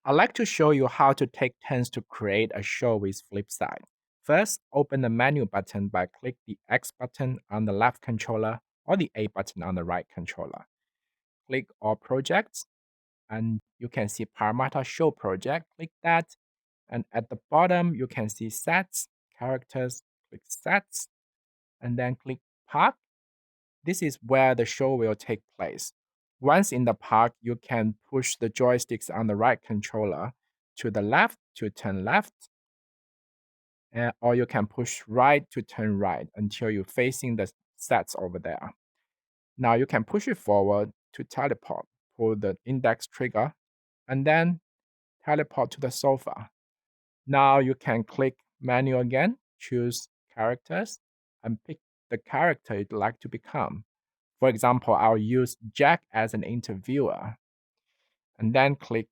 I'd like to show you how to take turns to create a show with Flipside. First, open the menu button by click the X button on the left controller or the A button on the right controller. Click All Projects, and you can see Paramata Show Project. Click that, and at the bottom, you can see Sets, Characters. Click Sets, and then click Park. This is where the show will take place. Once in the park, you can push the joysticks on the right controller to the left to turn left, or you can push right to turn right until you're facing the sets over there. Now you can push it forward to teleport, pull the index trigger, and then teleport to the sofa. Now you can click menu again, choose characters, and pick the character you'd like to become. For example, I'll use Jack as an interviewer, and then click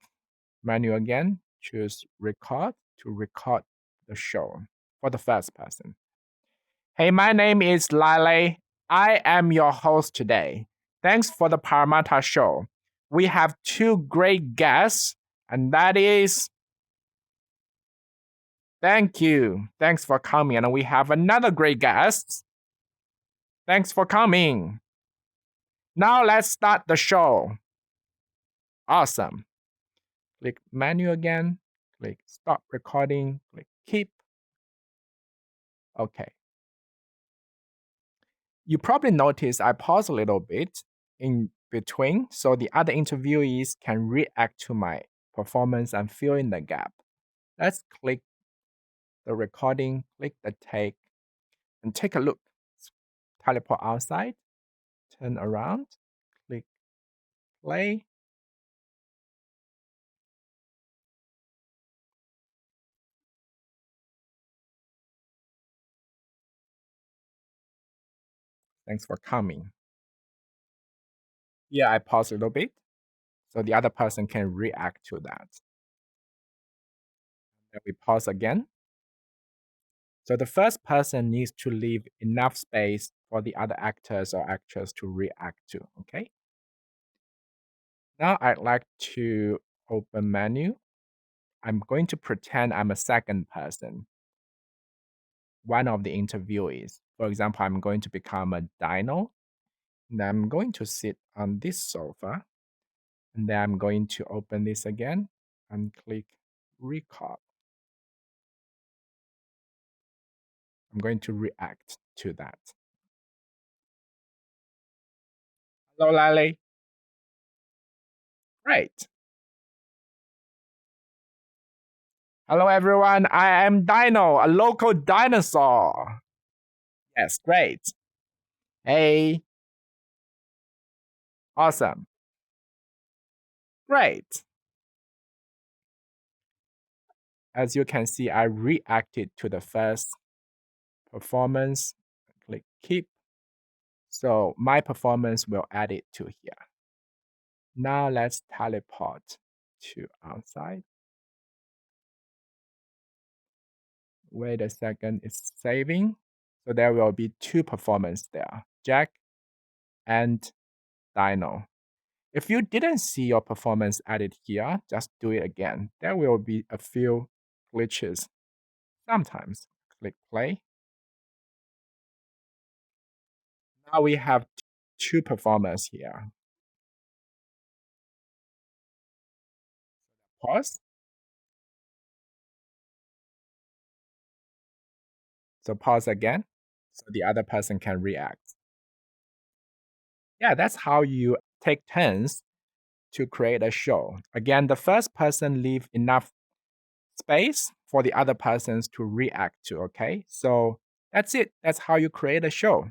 menu again, choose record to record the show for the first person. Hey, my name is Lale. I am your host today. Thanks for the Paramata show. We have two great guests, and that is thank you. Thanks for coming. And we have another great guest. Thanks for coming. Now let's start the show. Awesome. Click menu again, click stop recording, click keep. Okay. You probably noticed I pause a little bit in between so the other interviewees can react to my performance and fill in the gap. Let's click the recording, click the take, and take a look. Teleport outside, turn around, click play. Thanks for coming. Yeah, I pause a little bit so the other person can react to that. Then we pause again. So the first person needs to leave enough space for the other actors or actors to react to, okay? Now I'd like to open menu. I'm going to pretend I'm a second person, one of the interviewees. For example, I'm going to become a dino. And I'm going to sit on this sofa. And then I'm going to open this again and click record. I'm going to react to that. Hello, Lally. Great. Hello, everyone. I am Dino, a local dinosaur. Yes, great. Hey. Awesome. Great. As you can see, I reacted to the first performance. Click keep. So my performance will add it to here. Now let's teleport to outside. Wait a second, it's saving. So there will be two performances there, Jack and Dino. If you didn't see your performance added here, just do it again. There will be a few glitches. Sometimes click play. Now we have two performers here. Pause. So pause again so the other person can react. Yeah, that's how you take turns to create a show. Again, the first person leave enough space for the other persons to react to, okay? So that's it. That's how you create a show.